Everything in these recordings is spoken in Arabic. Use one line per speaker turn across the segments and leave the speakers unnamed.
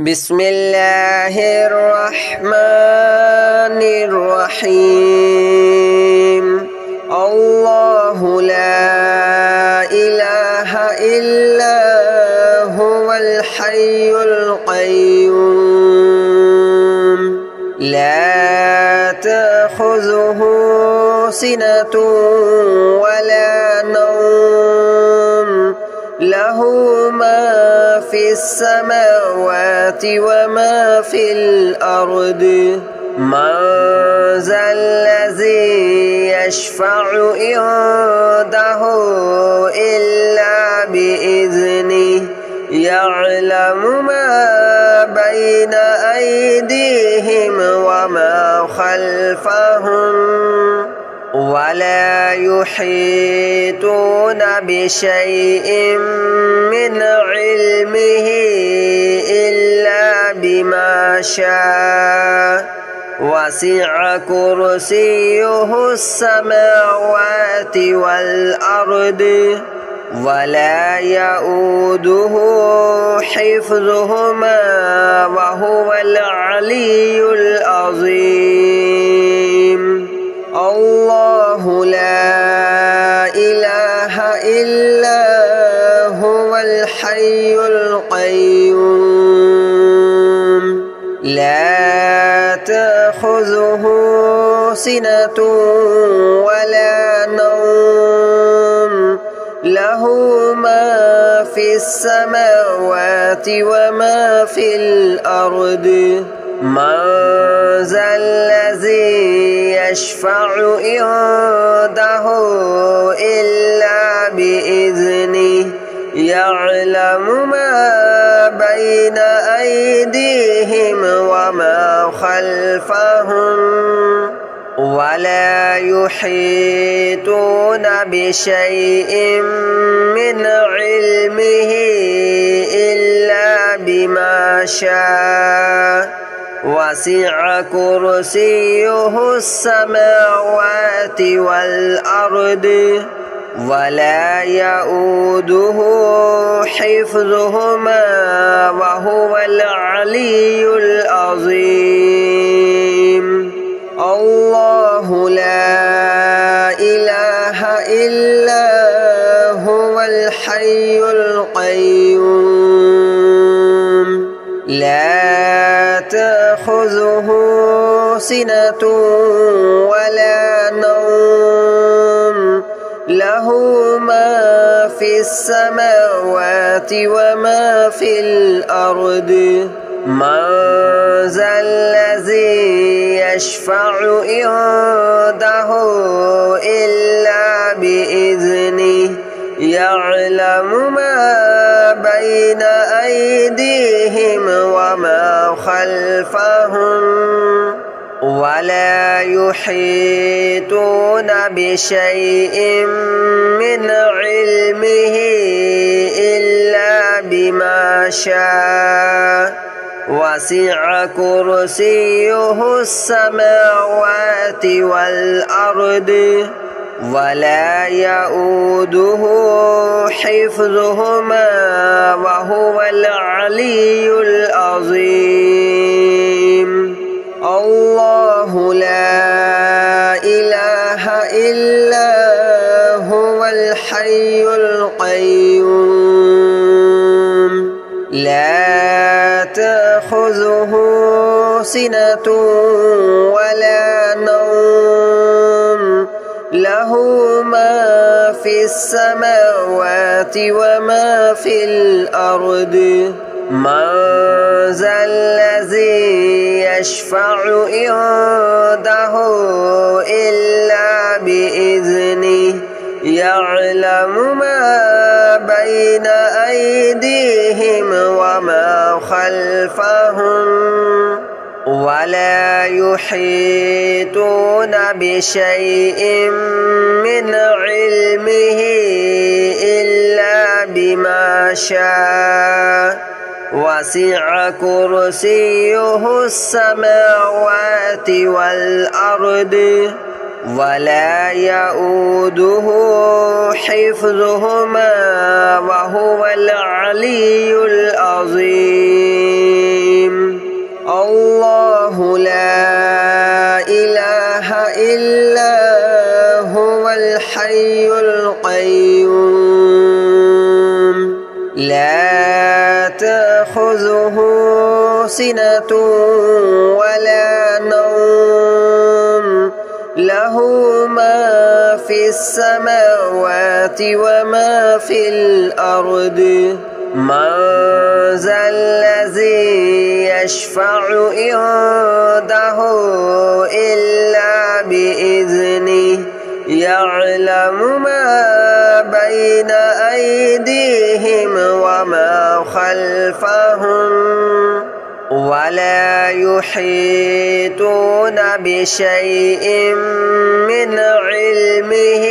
بسم الله الرحمن الرحيم الله لا إله إلا هو الحي القيوم لا تأخذه سنة ولا نوم له ما في السماوات وما في الأرض من ذا الذي يشفع عنده إلا بإذنه يعلم ما بين أيديهم وما خلفهم ولا يحيطون بشيء من علمه إلا بما شاء وسع كرسيه السماوات والأرض ولا يؤوده حفظهما وهو العلي العظيم الله لا إله إلا هو الحي القيوم لا تأخذه سنة ولا نوم له ما في السماوات وما في الأرض من ذا الذي يشفع عنده إلا بإذنه يعلم ما بين أيديهم وما خلفهم ولا يحيطون بشيء من علمه إلا بما شاء وسع كرسيه السماوات والأرض ولا يؤوده حفظهما وهو العلي العظيم الله لا إله إلا هو الحي القيوم لا تأخذه سنة ولا نوم له ما في السماوات وما في الأرض من ذا الذي يشفع عنده إلا بإذنه يعلم ما بين أيديهم وما خلفهم ولا يحيطون بشيء من علمه إلا بما شاء وسع كرسيه السماوات والأرض ولا يؤوده حفظهما وهو العلي العظيم الله لا إله إلا هو الحي القيوم لا تأخذه سنة ولا نوم له ما في السماوات وما في الأرض من ذا الذي يشفع عنده إلا بإذنه يعلم ما بين أيديهم وما خلفهم ولا يحيطون بشيء من علمه إلا بما شاء وسع كرسيه السماوات والأرض ولا يؤوده حفظهما وهو العلي العظيم. تأخذه سنة ولا نوم له ما في السماوات وما في الأرض من ذا الذي يشفع عنده إلا بإذنه يعلم ما بين أيديهم وما خلفهم ولا يحيطون بشيء من علمه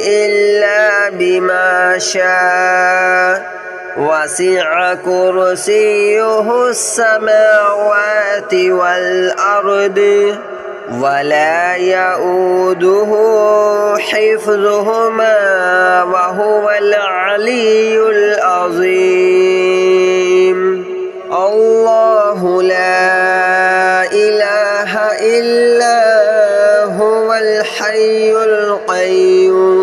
إلا بما شاء وسع كرسيه السماوات والأرض ولا يؤوده حفظهما وهو العلي العظيم الله لا إله إلا هو الحي القيوم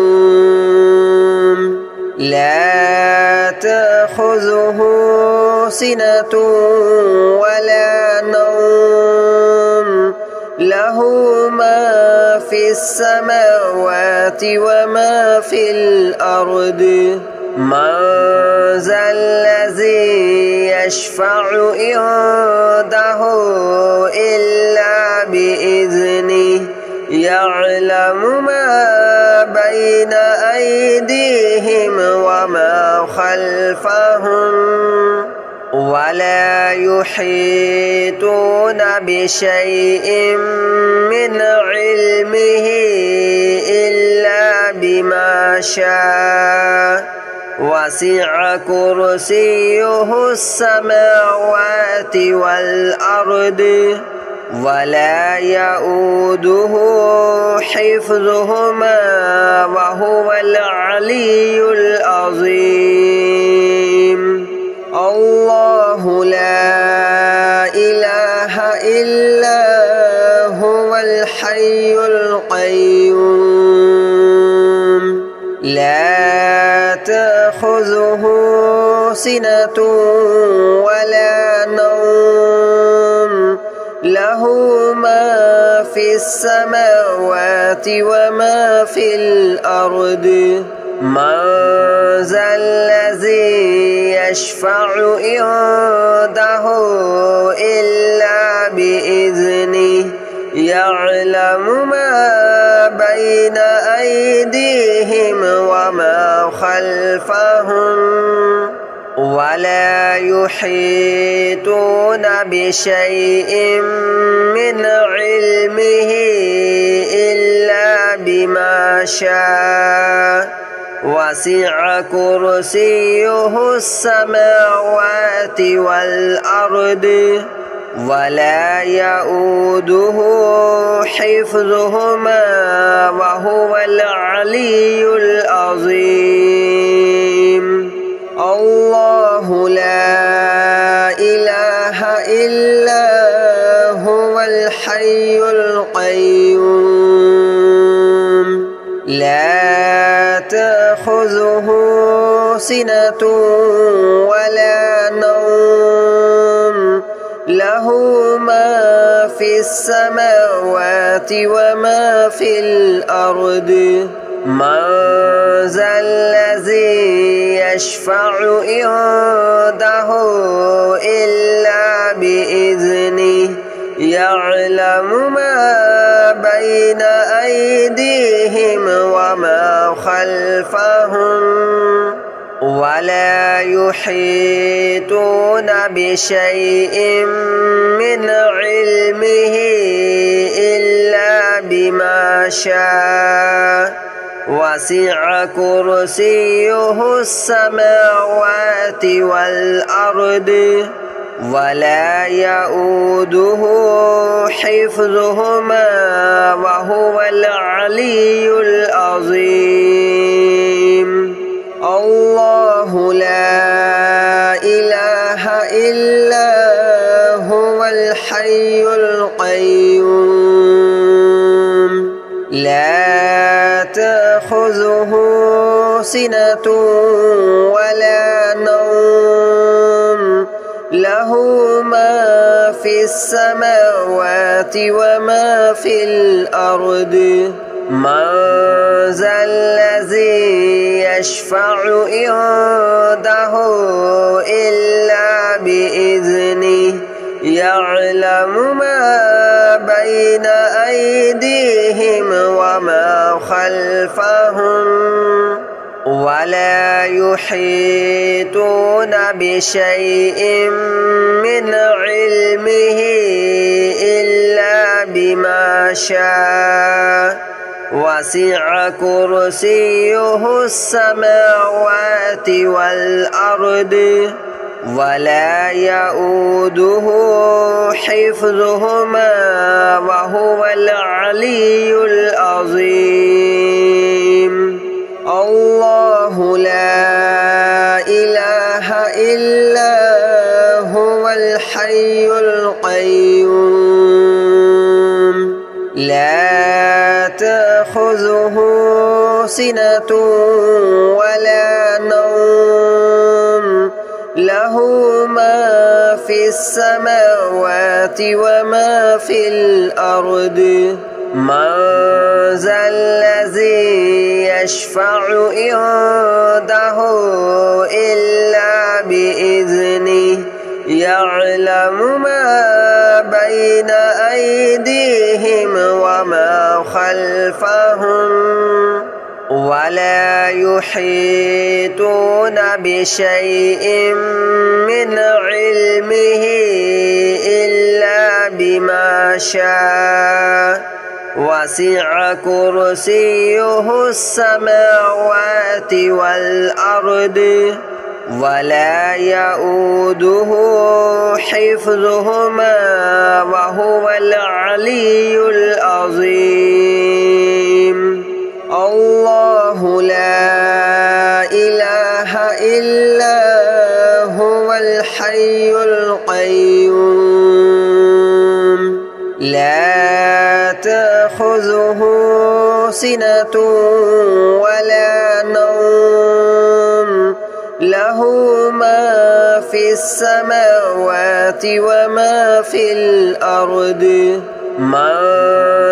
لا تأخذه سنة ولا نوم له ما في السماوات وما في الأرض من ذا الذي يشفع عنده إلا بإذنه يعلم ما بين أيديهم وما خلفهم ولا يحيطون بشيء من علمه إلا بما شاء وسع كرسيه السماوات والأرض ولا يؤوده حفظهما وهو العلي العظيم الله لا إله إلا هو الحي القيوم لا تأخذه سنة ولا نوم له ما في السماوات وما في الأرض من ذا الذي يشفع عنده إلا بإذنه يعلم ما بين أيديهم وما خلفهم ولا يحيطون بشيء من علمه إلا بما شاء وسع كرسيه السماوات والأرض ولا يؤوده حفظهما وهو العلي العظيم الله لا إله إلا هو الحي القيوم لا تأخذه سنة ولا نوم له ما في السماوات وما في الأرض من ذا الذي يشفع عنده إلا بإذنه يعلم ما بين أيديهم وما خلفهم ولا يحيطون بشيء من علمه إلا بما شاء وسع كرسيه السماوات والأرض ولا يؤوده حفظهما وهو العلي العظيم الله لا إله إلا هو الحي القيوم لا تأخذه سنة ولا نوم له له ما في السماوات وما في الأرض من ذا الذي يشفع عنده إلا بإذنه يعلم ما بين أيديهم وما خلفهم ولا يحيطون بشيء من علمه إلا بما شاء وسع كرسيه السماوات والأرض ولا يؤوده حفظهما وهو العلي العظيم الله لا إله إلا هو الحي القيوم لا تأخذه سنة ولا نوم له ما في السماوات وما في الأرض من ذا الذي يشفع عنده إلا بإذنه يعلم ما بين أيديهم وما خلفهم ولا يحيطون بشيء من علمه إلا بما شاء وسع كرسيه السماوات والأرض ولا يؤوده حفظهما وهو العلي العظيم الله لا إله إلا هو الحي القيوم لا تأخذه سنة ولا نوم له ما في السماوات وما في الأرض من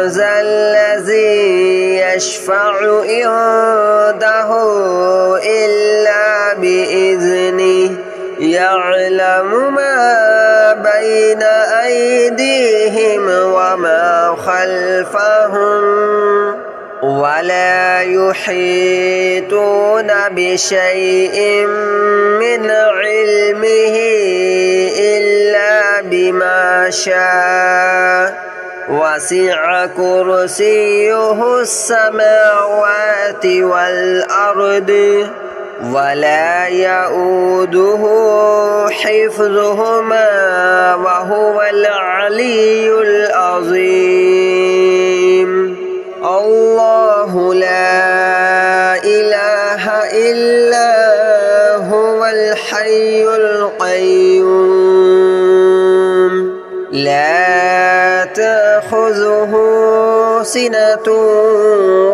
ذا الذي يشفع عنده إلا بإذنه يعلم ما بين أيديهم وما خلفهم ولا يحيطون بشيء من علمه إلا بما شاء وسع كرسيه السماوات والأرض ولا يؤوده حفظهما وهو العلي العظيم الله لا إله إلا هو الحي القيوم لا تأخذه سنة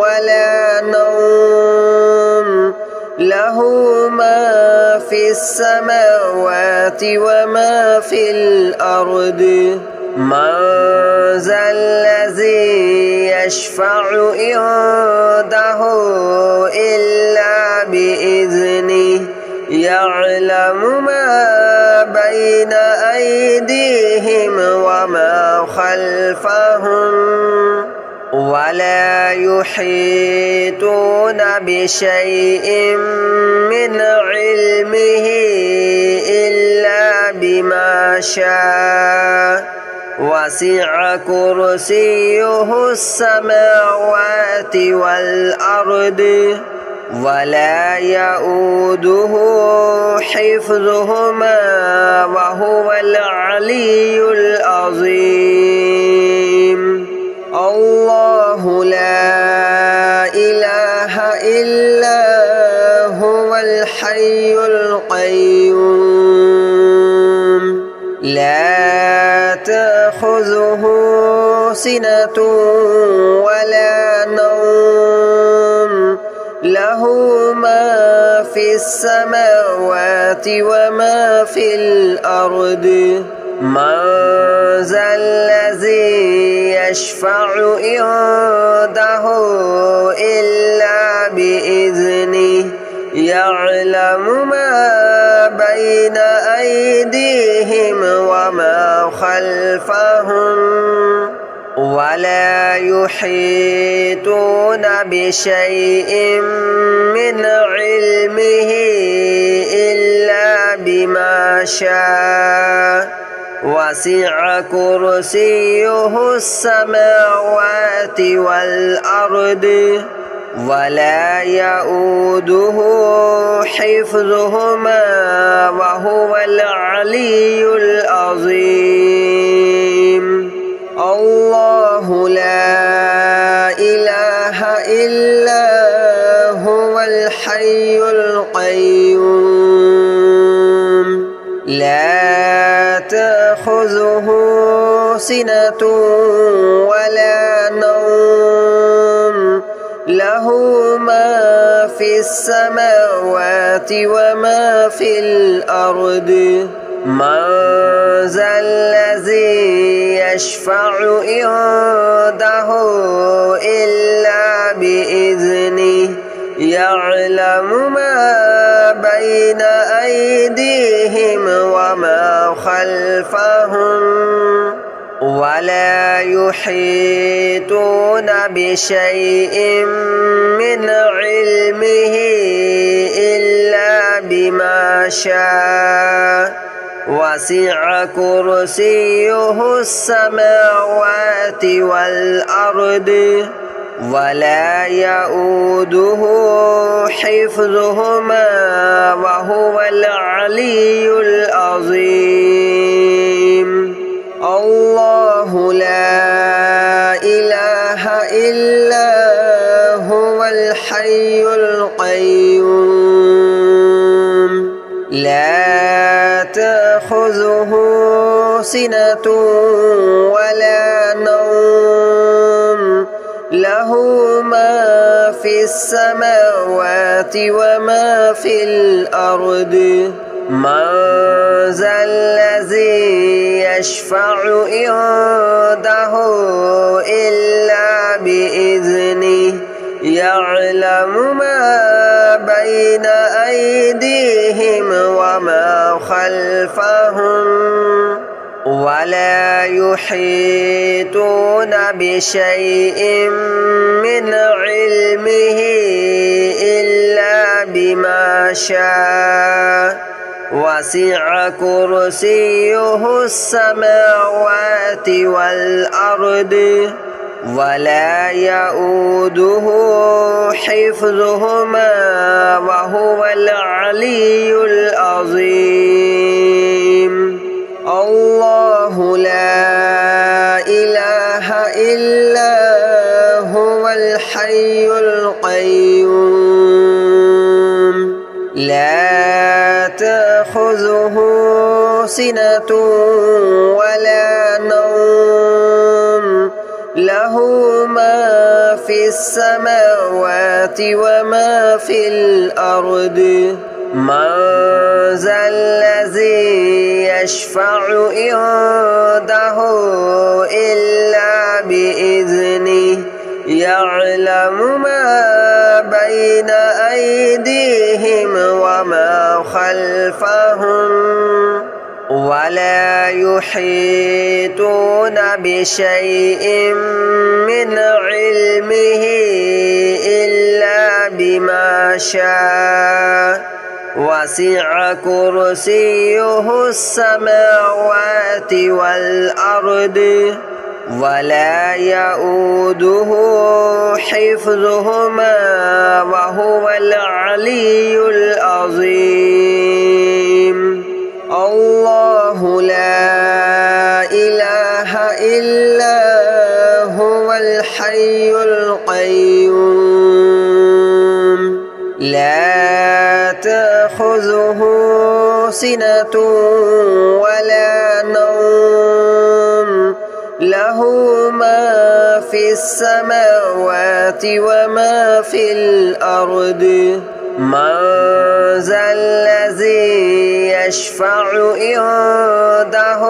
ولا نوم له ما في السماوات وما في الأرض من ذا الذي يشفع عنده إلا بإذنه يعلم ما بين أيديهم وما خلفهم ولا يحيطون بشيء من علمه إلا بما شاء وسع كرسيه السماوات والأرض ولا يؤوده حفظهما وهو العلي العظيم الله لا إله إلا هو الحي القيوم لا تأخذه سنة ولا نوم له له ما في السماوات وما في الأرض من ذا الذي يشفع عنده إلا بإذنه يعلم ما بين أيديهم وما خلفهم ولا يحيطون بشيء من علمه إلا بما شاء وسع كرسيه السماوات والأرض ولا يؤوده حفظهما وهو العلي العظيم الله لا إله إلا هو الحي القيوم لا تأخذه سنة ولا نوم له ما في السماوات وما في الأرض من ذا الذي يشفع عنده إلا بإذنه يعلم ما بين أيديهم وما خلفهم ولا يحيطون بشيء من علمه إلا بما شاء وسع كرسيه السماوات والأرض ولا يؤوده حفظهما وهو العلي العظيم الله لا إله إلا هو الحي القيوم لا تأخذه سنة ولا نوم له ما في السماوات وما في الأرض من ذا الذي يشفع عنده إلا بإذنه يعلم ما بين أيديهم وما خلفهم ولا يحيطون بشيء من علمه إلا بما شاء وسع كرسيه السماوات والأرض ولا يؤوده حفظهما وهو العلي العظيم الله لا إله إلا هو الحي القيوم لا تأخذه سنة ولا نوم له ما في السماوات وما في الأرض من ذا الذي يشفع عنده إلا بإذنه يعلم ما بين أيديهم وما خلفهم ولا يحيطون بشيء من علمه إلا بما شاء وسع كرسيه السماوات والأرض ولا يؤوده حفظهما وهو العلي العظيم الله لا إله إلا هو الحي القيوم لا تأخذه سنة ولا نوم له ما في السماوات وما في الأرض من ذا الذي يشفع عنده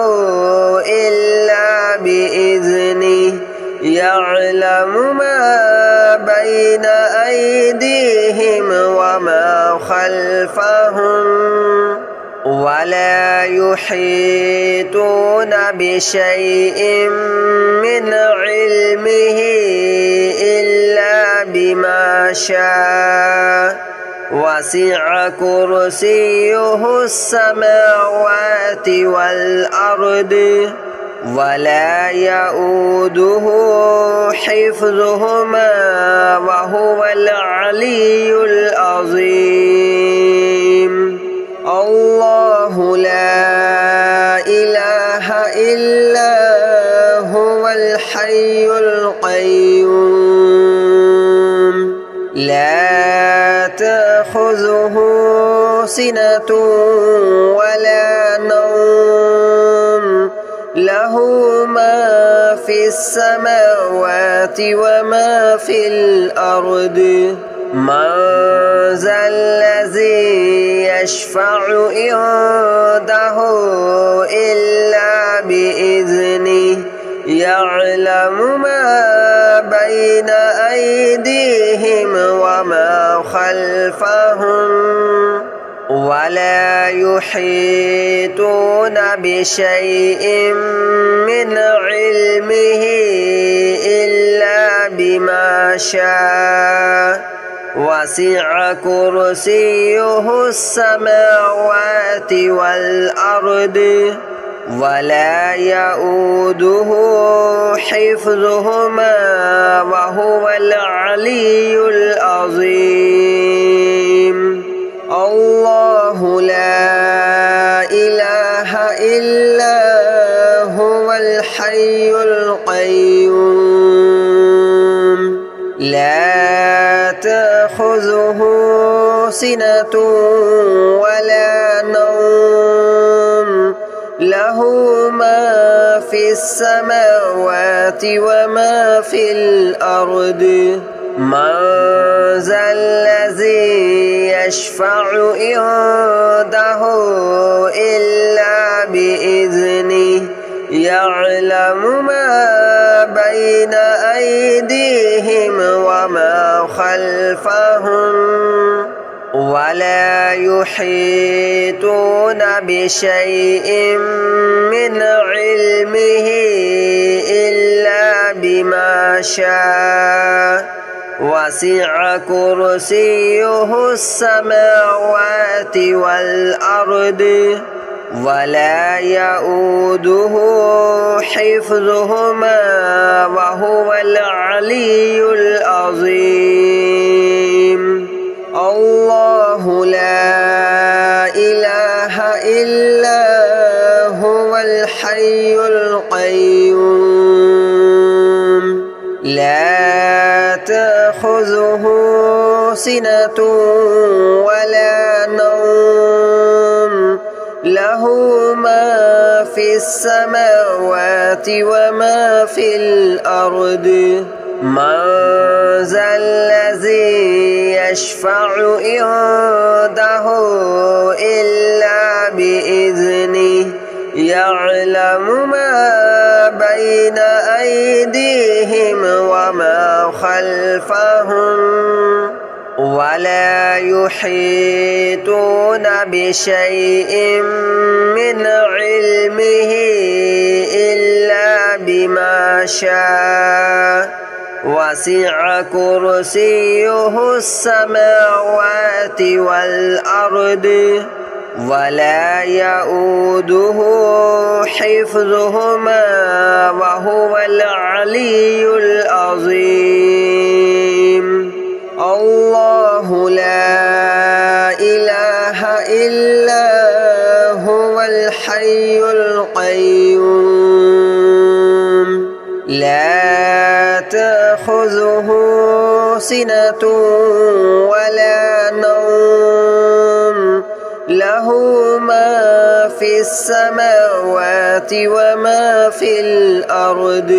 إلا بإذنه يعلم ما بين أيديهم وما خلفهم ولا يحيطون بشيء من علمه إلا بما شاء وسع كرسيه السماوات والأرض ولا يؤوده حفظهما وهو العلي العظيم الله لا إله إلا هو الحي القيوم لا تأخذه سنة ولا نوم له ما في السماوات وما في الأرض من ذا الذي يشفع عنده إلا بإذنه يعلم ما بين أيديهم وما خلفهم ولا يحيطون بشيء من علمه إلا بما شاء وسع كرسيه السماوات والأرض ولا يؤوده حفظهما وهو العلي العظيم الله لا إله إلا هو الحي القيوم لا تأخذه سنة ولا نوم له ما في السماوات وما في الأرض من ذا الذي يشفع عنده إلا بإذنه يعلم ما بين أيديهم وما خلفهم ولا يحيطون بشيء من علمه إلا بما شاء وسع كرسيه السماوات والأرض ولا يؤوده حفظهما وهو العلي العظيم الله لا إله إلا هو الحي القيوم لا تأخذه سنة ولا نوم له ما في السماوات وما في الأرض من ذا الذي يشفع عنده إلا بإذنه يعلم ما بين أيديهم وما خلفهم ولا يحيطون بشيء من علمه إلا بما شاء وسع كرسيه السماوات والأرض ولا يؤوده حفظهما وهو العلي العظيم الله لا إله إلا هو الحي القيوم لا تأخذه سنة ولا نوم له ما في السماوات وما في الأرض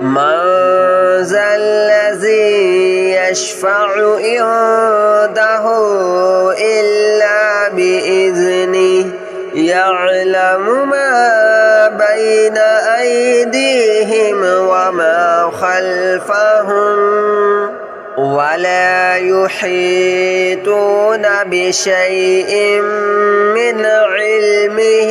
من ذا الذي يشفع عنده إلا بإذنه يعلم ما بين أيديهم وما خلفهم ولا يحيطون بشيء من علمه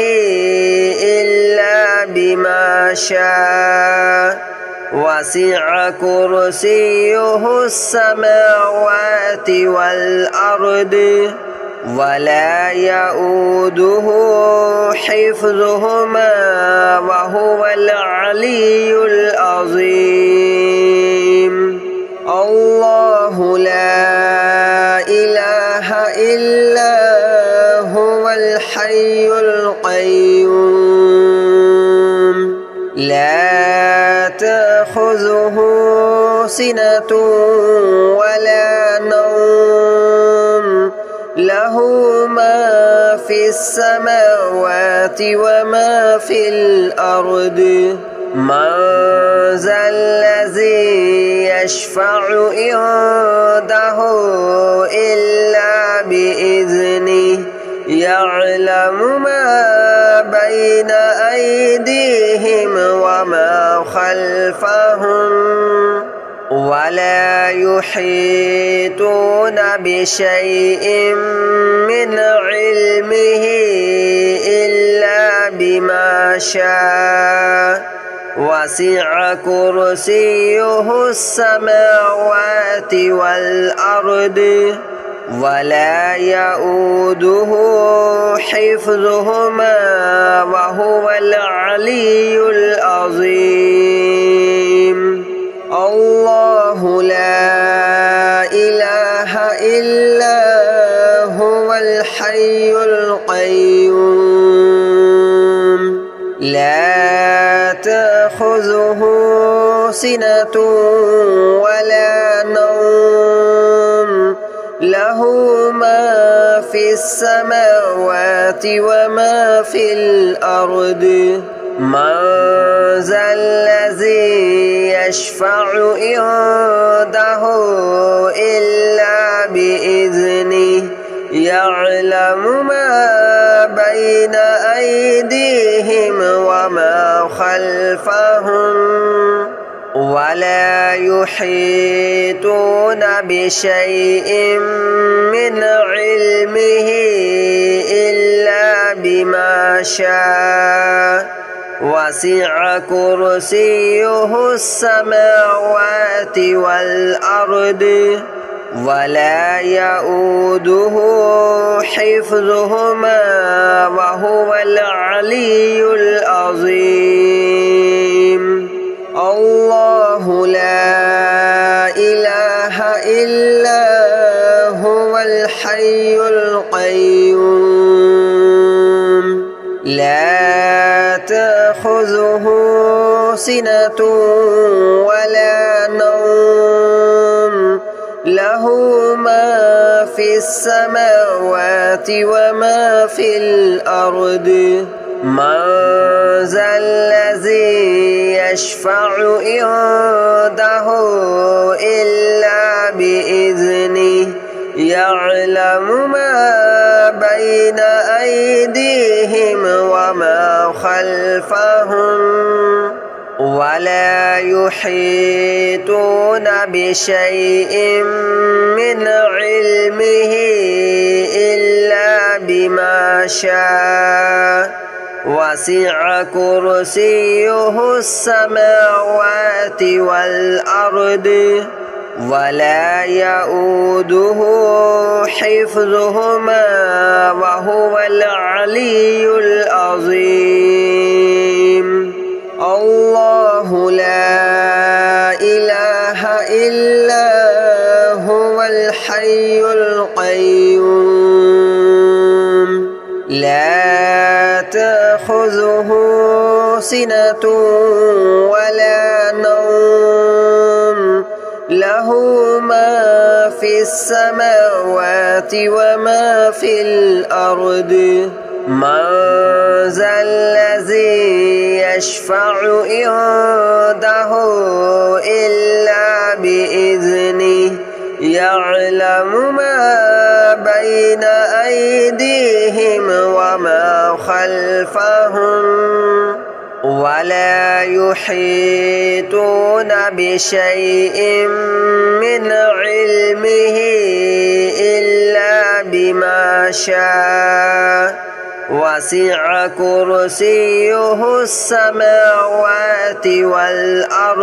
إلا بما شاء وسع كرسيه السماوات والأرض ولا يؤوده حفظهما وهو العلي العظيم الله لا إله إلا هو الحي القيوم لا تأخذه سنة ولا نوم له ما في السماوات وما في الأرض من ذا الذي يشفع عنده إلا بإذنه يعلم ما بين أيديهم وما خلفهم ولا يحيطون بشيء من علمه إلا بما شاء وسع كرسيه السماوات والأرض ولا يؤوده حفظهما وهو العلي العظيم الله لا إله إلا هو الحي القيوم لا تأخذه سنة ولا نوم له ما في السماوات وما في الأرض من ذا الذي يشفع عنده إلا بإذنه يعلم ما بين أيديهم وما خلفهم ولا يحيطون بشيء من علمه إلا بما شاء وسع كرسيه السماوات والأرض ولا يؤوده حفظهما وهو العلي العظيم الله لا إله إلا هو الحي القيوم لا تأخذه سنة ولا نوم له ما في السماوات وما في الأرض من ذا الذي يشفع عنده إلا بإذنه يعلم ما بين أيديهم وما خلفهم ولا يحيطون بشيء من علمه إلا بما شاء وسع كرسيه السماوات والأرض ولا يؤوده حفظهما وهو العلي العظيم الله لا إله إلا هو الحي القيوم لا تأخذه سنة ولا نوم له ما في السماوات وما في الأرض من ذا الذي يشفع عنده إلا بإذنه يعلم ما بين أيديهم وما خلفهم ولا يحيطون بشيء من علمه إلا بما شاء وسع كرسيه السماوات والأرض